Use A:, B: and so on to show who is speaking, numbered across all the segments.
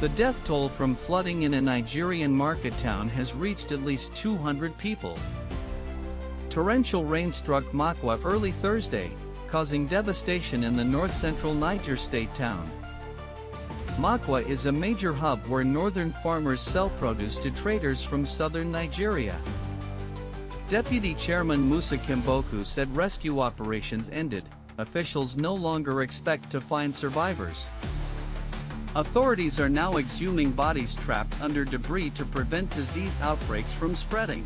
A: The death toll from flooding in a Nigerian market town has reached at least 200 people. Torrential rain struck Makwa early Thursday, causing devastation in the north-central Niger state town. Makwa is a major hub where northern farmers sell produce to traders from southern Nigeria. Deputy Chairman Musa Kimboku said rescue operations ended. Officials no longer expect to find survivors. Authorities are now exhuming bodies trapped under debris to prevent disease outbreaks from spreading.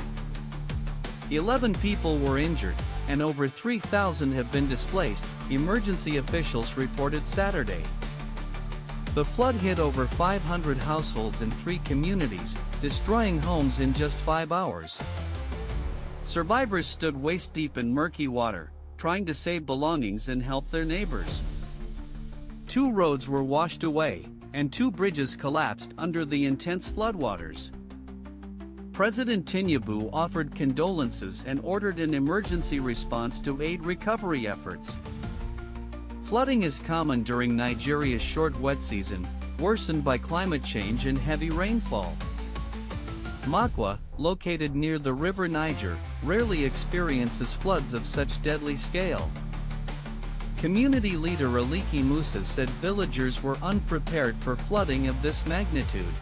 A: 11 people were injured, and over 3,000 have been displaced, emergency officials reported Saturday. The flood hit over 500 households in 3 communities, destroying homes in just 5 hours. Survivors stood waist-deep in murky water, trying to save belongings and help their neighbors. 2 roads were washed away, and 2 bridges collapsed under the intense floodwaters. President Tinubu offered condolences and ordered an emergency response to aid recovery efforts. Flooding is common during Nigeria's short wet season, worsened by climate change and heavy rainfall. Makwa, located near the river Niger, rarely experiences floods of such deadly scale. Community leader Aliki Musa said villagers were unprepared for flooding of this magnitude.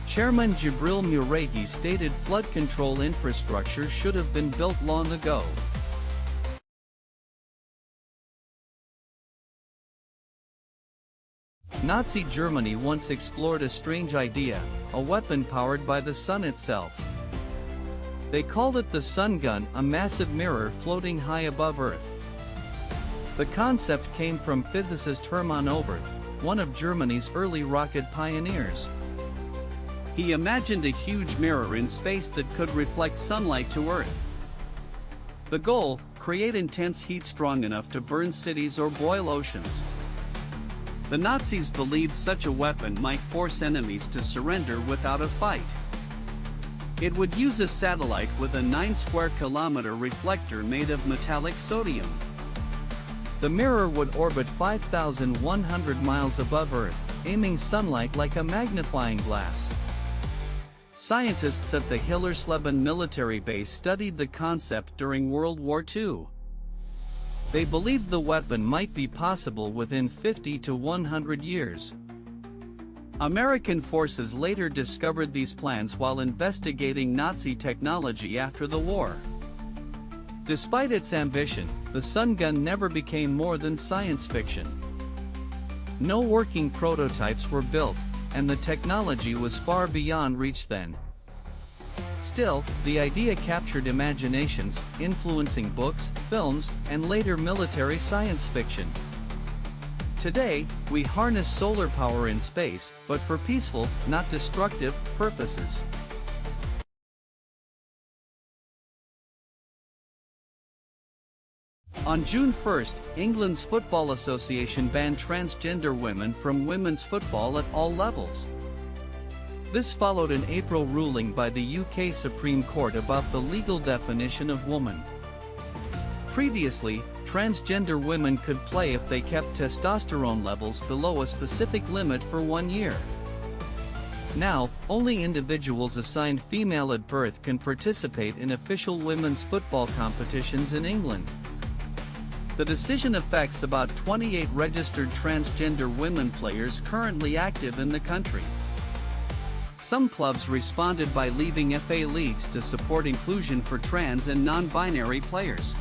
A: Chairman Jibril Muregi stated flood control infrastructure should have been built long ago. Nazi Germany once explored a strange idea, a weapon powered by the sun itself. They called it the sun gun, a massive mirror floating high above Earth. The concept came from physicist Hermann Oberth, one of Germany's early rocket pioneers. He imagined a huge mirror in space that could reflect sunlight to Earth. The goal: create intense heat strong enough to burn cities or boil oceans. The Nazis believed such a weapon might force enemies to surrender without a fight. It would use a satellite with a 9-square-kilometer reflector made of metallic sodium. The mirror would orbit 5,100 miles above Earth, aiming sunlight like a magnifying glass. Scientists at the Hillersleben military base studied the concept during World War II. They believed the weapon might be possible within 50 to 100 years. American forces later discovered these plans while investigating Nazi technology after the war. Despite its ambition, the sun gun never became more than science fiction. No working prototypes were built, and the technology was far beyond reach then. Still, the idea captured imaginations, influencing books, films, and later military science fiction. Today, we harness solar power in space, but for peaceful, not destructive, purposes. On June 1, England's Football Association banned transgender women from women's football at all levels. This followed an April ruling by the UK Supreme Court about the legal definition of woman. Previously, transgender women could play if they kept testosterone levels below a specific limit for 1 year. Now, only individuals assigned female at birth can participate in official women's football competitions in England. The decision affects about 28 registered transgender women players currently active in the country. Some clubs responded by leaving FA leagues to support inclusion for trans and non-binary players.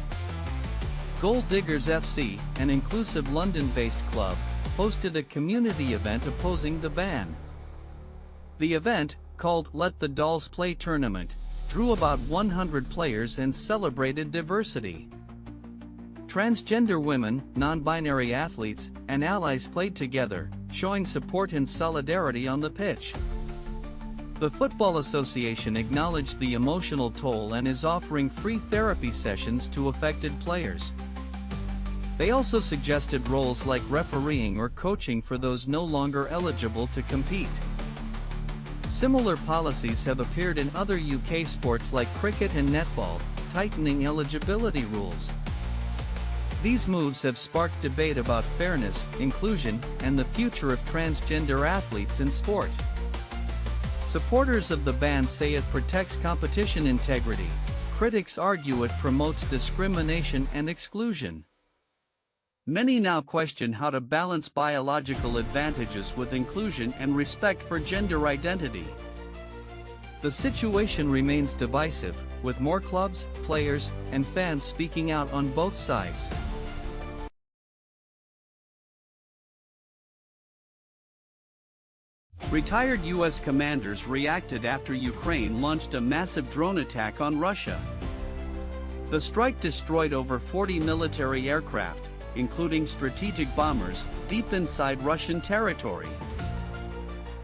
A: Gold Diggers FC, an inclusive London-based club, hosted a community event opposing the ban. The event, called Let the Dolls Play Tournament, drew about 100 players and celebrated diversity. Transgender women, non-binary athletes, and allies played together, showing support and solidarity on the pitch. The Football Association acknowledged the emotional toll and is offering free therapy sessions to affected players. They also suggested roles like refereeing or coaching for those no longer eligible to compete. Similar policies have appeared in other UK sports like cricket and netball, tightening eligibility rules. These moves have sparked debate about fairness, inclusion, and the future of transgender athletes in sport. Supporters of the ban say it protects competition integrity. Critics argue it promotes discrimination and exclusion. Many now question how to balance biological advantages with inclusion and respect for gender identity. The situation remains divisive, with more clubs, players, and fans speaking out on both sides. Retired U.S. commanders reacted after Ukraine launched a massive drone attack on Russia. The strike destroyed over 40 military aircraft, including strategic bombers, deep inside Russian territory.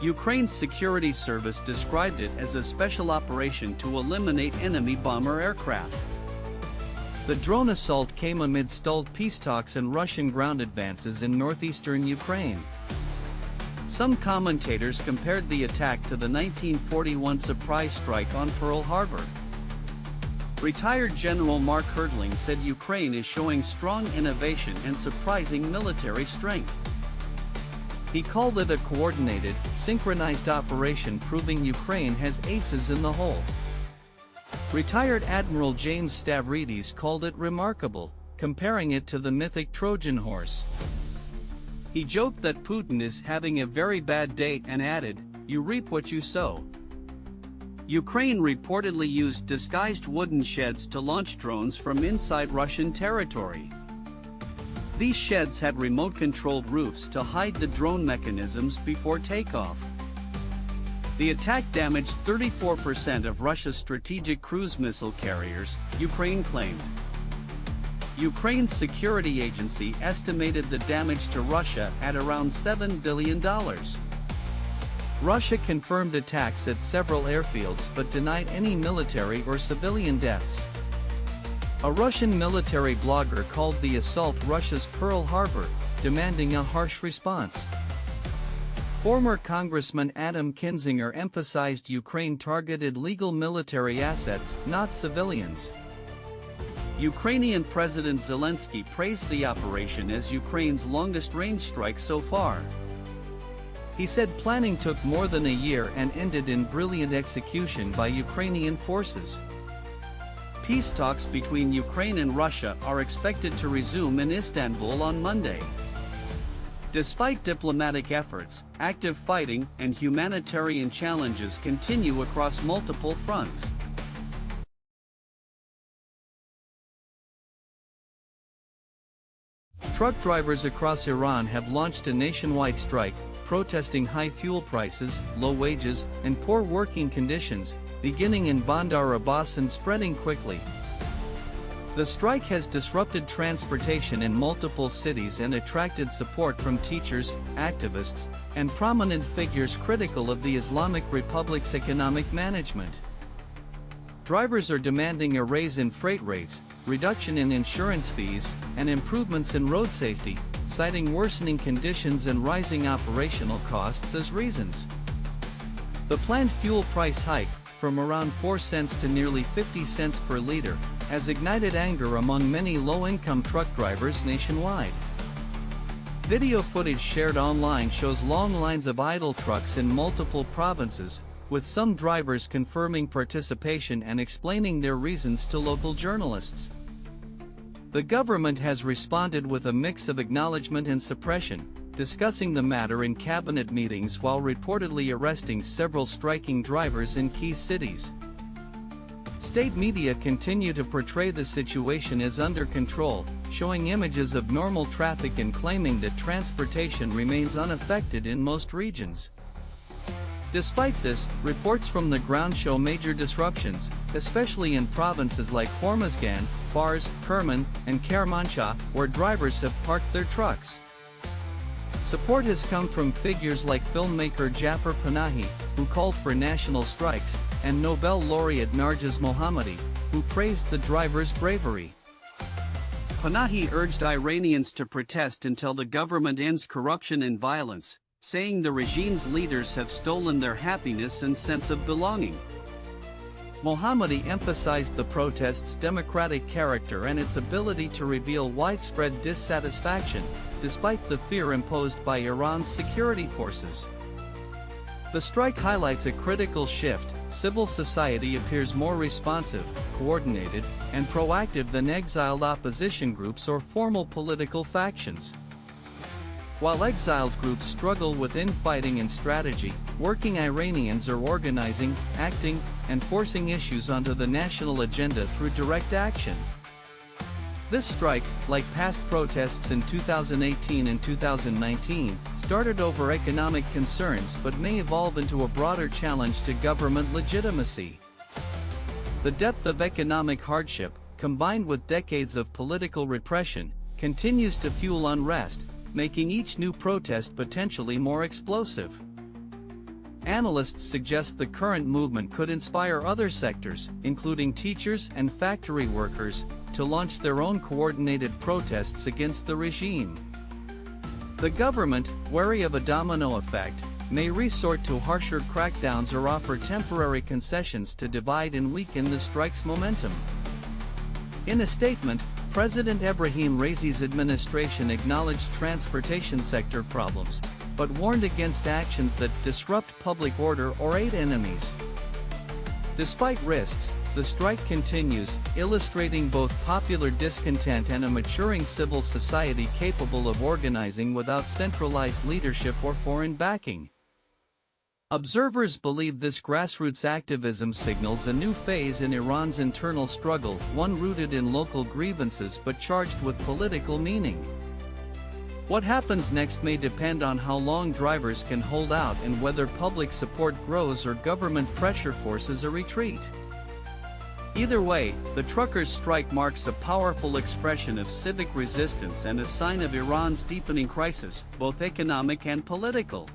A: Ukraine's security service described it as a special operation to eliminate enemy bomber aircraft. The drone assault came amid stalled peace talks and Russian ground advances in northeastern Ukraine. Some commentators compared the attack to the 1941 surprise strike on Pearl Harbor. Retired General Mark Herdling said Ukraine is showing strong innovation and surprising military strength. He called it a coordinated, synchronized operation proving Ukraine has aces in the hole. Retired Admiral James Stavridis called it remarkable, comparing it to the mythic Trojan horse. He joked that Putin is having a very bad day and added, "You reap what you sow." Ukraine reportedly used disguised wooden sheds to launch drones from inside Russian territory. These sheds had remote-controlled roofs to hide the drone mechanisms before takeoff. The attack damaged 34% of Russia's strategic cruise missile carriers, Ukraine claimed. Ukraine's security agency estimated the damage to Russia at around $7 billion. Russia confirmed attacks at several airfields but denied any military or civilian deaths. A Russian military blogger called the assault Russia's Pearl Harbor, demanding a harsh response. Former Congressman Adam Kinzinger emphasized Ukraine targeted legal military assets, not civilians. Ukrainian President Zelensky praised the operation as Ukraine's longest-range strike so far. He said planning took more than a year and ended in brilliant execution by Ukrainian forces. Peace talks between Ukraine and Russia are expected to resume in Istanbul on Monday. Despite diplomatic efforts, active fighting and humanitarian challenges continue across multiple fronts. Truck drivers across Iran have launched a nationwide strike, protesting high fuel prices, low wages, and poor working conditions, beginning in Bandar Abbas and spreading quickly. The strike has disrupted transportation in multiple cities and attracted support from teachers, activists, and prominent figures critical of the Islamic Republic's economic management. Drivers are demanding a raise in freight rates, reduction in insurance fees, and improvements in road safety, citing worsening conditions and rising operational costs as reasons. The planned fuel price hike, from around 4 cents to nearly 50 cents per liter, has ignited anger among many low-income truck drivers nationwide. Video footage shared online shows long lines of idle trucks in multiple provinces, with some drivers confirming participation and explaining their reasons to local journalists. The government has responded with a mix of acknowledgement and suppression, discussing the matter in cabinet meetings while reportedly arresting several striking drivers in key cities. State media continue to portray the situation as under control, showing images of normal traffic and claiming that transportation remains unaffected in most regions. Despite this, reports from the ground show major disruptions, especially in provinces like Hormozgan, Fars, Kerman, and Kermanshah, where drivers have parked their trucks. Support has come from figures like filmmaker Jafar Panahi, who called for national strikes, and Nobel laureate Narges Mohammadi, who praised the drivers' bravery. Panahi urged Iranians to protest until the government ends corruption and violence, saying the regime's leaders have stolen their happiness and sense of belonging. Mohammadi emphasized the protest's democratic character and its ability to reveal widespread dissatisfaction, despite the fear imposed by Iran's security forces. The strike highlights a critical shift. Civil society appears more responsive, coordinated, and proactive than exiled opposition groups or formal political factions. While exiled groups struggle with infighting and strategy, working Iranians are organizing, acting, and forcing issues onto the national agenda through direct action. This strike, like past protests in 2018 and 2019, started over economic concerns but may evolve into a broader challenge to government legitimacy. The depth of economic hardship, combined with decades of political repression, continues to fuel unrest, making each new protest potentially more explosive. Analysts suggest the current movement could inspire other sectors, including teachers and factory workers, to launch their own coordinated protests against the regime. The government, wary of a domino effect, may resort to harsher crackdowns or offer temporary concessions to divide and weaken the strike's momentum. In a statement, President Ebrahim Raisi's administration acknowledged transportation sector problems, but warned against actions that disrupt public order or aid enemies. Despite risks, the strike continues, illustrating both popular discontent and a maturing civil society capable of organizing without centralized leadership or foreign backing. Observers believe this grassroots activism signals a new phase in Iran's internal struggle, one rooted in local grievances but charged with political meaning. What happens next may depend on how long drivers can hold out and whether public support grows or government pressure forces a retreat. Either way, the truckers' strike marks a powerful expression of civic resistance and a sign of Iran's deepening crisis, both economic and political.